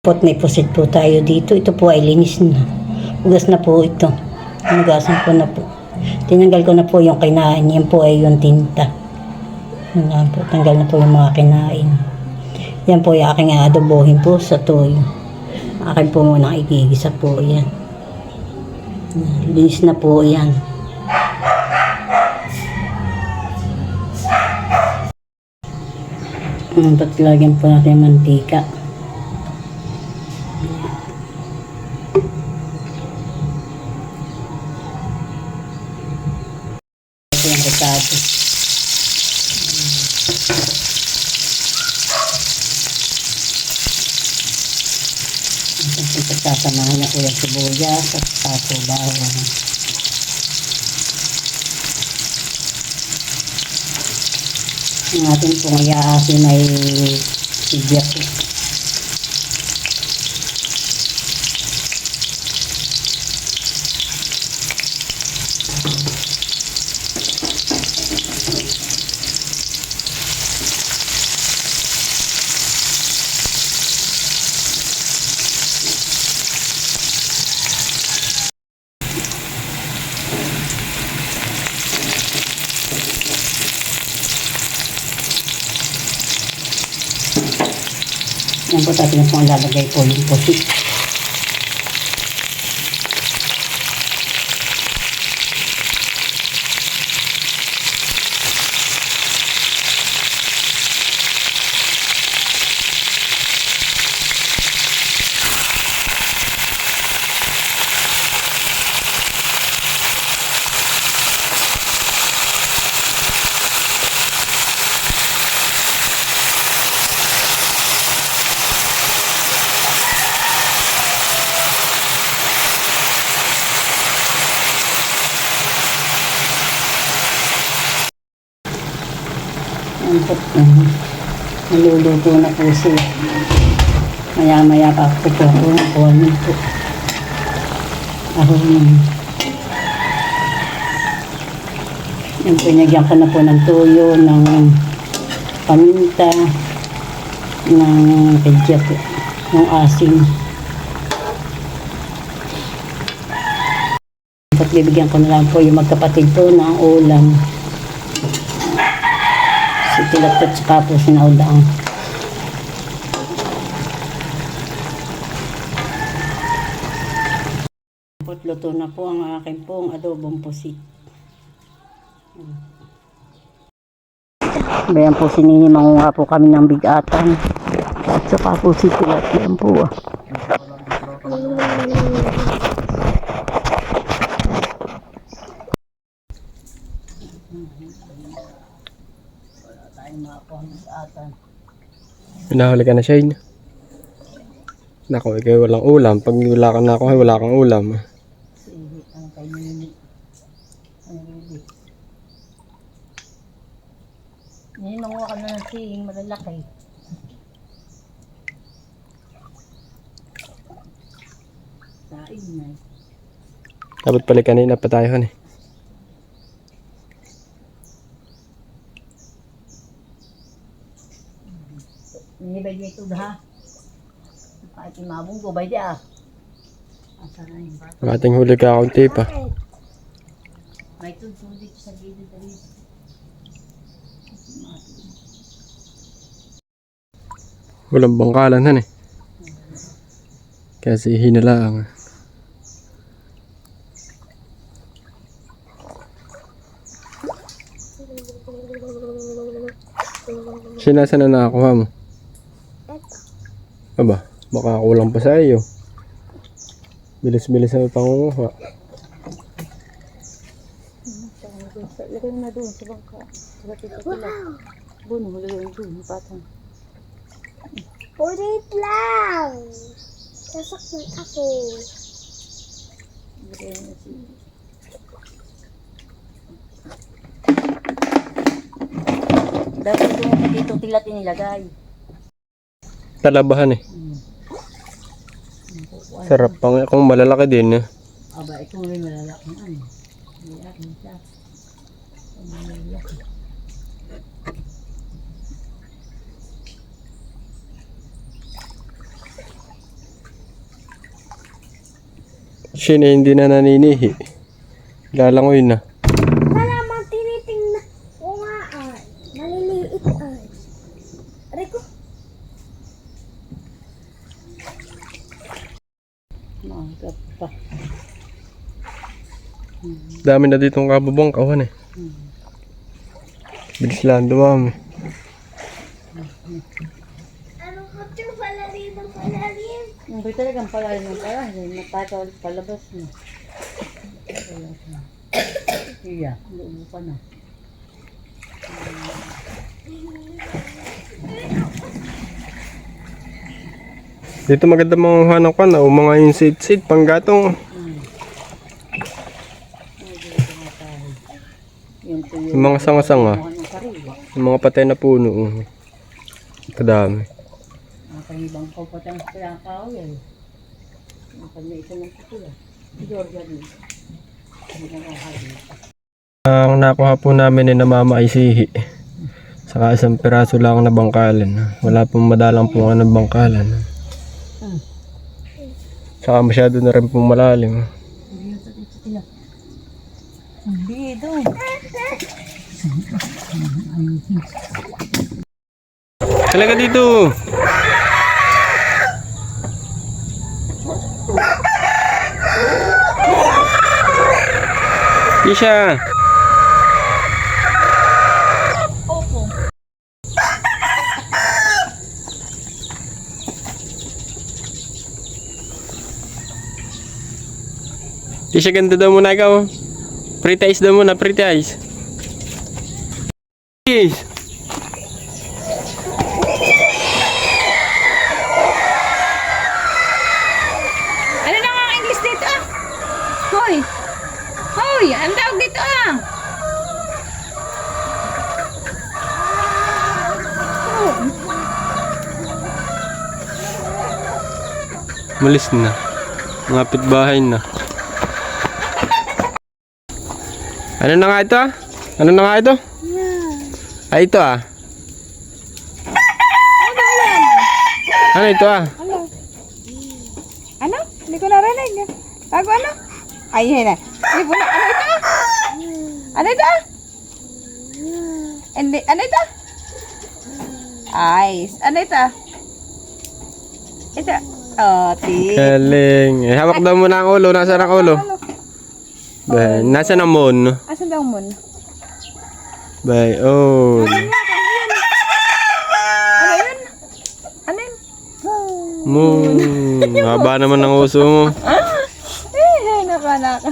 Pot may pusit po tayo dito. Ito po ay linis na. Hugas na po ito. Hugasan ko na po. Tinanggal ko na po yung kinain. Yan po ay yung tinta. Yan po. Tanggal na po yung mga kinain. Yan po yung aking adobohin po sa toyo. Akin po muna igigisa po yan. Linis na po yan. Ba't lagyan po natin yung mantika. Ito yung ricado. Sasamahan na po yung sibuyas at tapo bawang. Ang ating pong iaasin ay sigya po. Yan po tayo na po ang lalagay po yung pusit. Naluluto na po siya. Maya-maya pa po po ako. Nakuha niyo po. Yung pinagyan ko na po ng tuyo, ng paminta, ng pedya po, ng asin. At bibigyan ko na lang po yung magkapatid po ng ulam. Si Tilat at saka po sinaudang. Luto na po ang aking pong adobong pusit. Bayan po sinini, mangunga po kami ng bigatan. At saka po si Tilat. Yan po Pinahuli ka na, Shane. Naku, ikaw walang ulam. Pag wala ka na ako, ay wala kang ulam. Ngayon, manguha ka na ng sihing malalaki. Saing na. Dapat pala kanina pa tayo, eh. Nibay dito ha. Kahit imabong ko, bay di ah. Asa na yung bata. Ang ating huli ka akong tape, ah. May tuntun dito sa gilid na rin. Walang bangkalan, eh. Kasi hinalang. Sinasa na nakakuha mo? Aba, baka kulang pa sa iyo. Bilis-bilis na pangunguha. Lagay mo na doon sa bangka. Wow! Buno, lagay mo doon, patang. Ulit lang! Sasakyan ako. Lagay mo na siya. Dapat doon dito Tilat inilagay. Talabahan, eh. Sarap pang kung malalaki din, eh. Aba, ito may malalaki na eh. May akin siya. Malalaki. Siya na hindi na naninihi. Lalangoy na. Malamang tinitingnan ko nga ay. Maliliit ay. Aray ko. Maangkat pa. Dami na ditong kabubong kawan eh. Bilis lang dumami. Anong kapyo pala rin ang pala rin? Yung ba talagang palalim ng palalim, natataw ulit palabas na. Wala na. Iya, lumo pa na. Dito maganda mga hanap ka na o mga insit-sit panggatong. Yung tuyo. Yung mga sanga-sanga. Yung kariwa. Yung mga patay na puno. Kadami. Nakahibang ko pa tayong kaya kao yan. Ang kanya ito ng putula. Si Georgia din. Hindi na nakahibang. Ang nakuha po namin ay namama ay sihi. Saka isang piraso lang na bangkalan. Wala pong madalang po ng bangkalan. Saka masyado na rin pong malalim. Hindi doon. Talaga dito. Isha. Isha, ganda daw muna ikaw. Pretty eyes daw muna, pretty eyes. Yes. Ano na nga ang English dito ah? Hoy! Hoy! Ang tawag dito ah? Malis na. Ngapit bahay na. Ano na nga ito ah? Ano na nga ito? Ay ito ah. Ano ito ah? Ano? Hindi ko narinig. Tago ano? Ay, yun na. Hindi po na. Ano ito? Ano ito? Hindi. Ano ito? Ay. Ano ito? Ito. Oh, ti. Galing. Eh, hawak daw muna ang ulo. Nasaan ang ulo? Bay, nasaan ang moon? Asan daw mo? Bay, oh. Ano yun? Ano yun? Moon. Haba naman ang uso mo. Eh, nakalaka.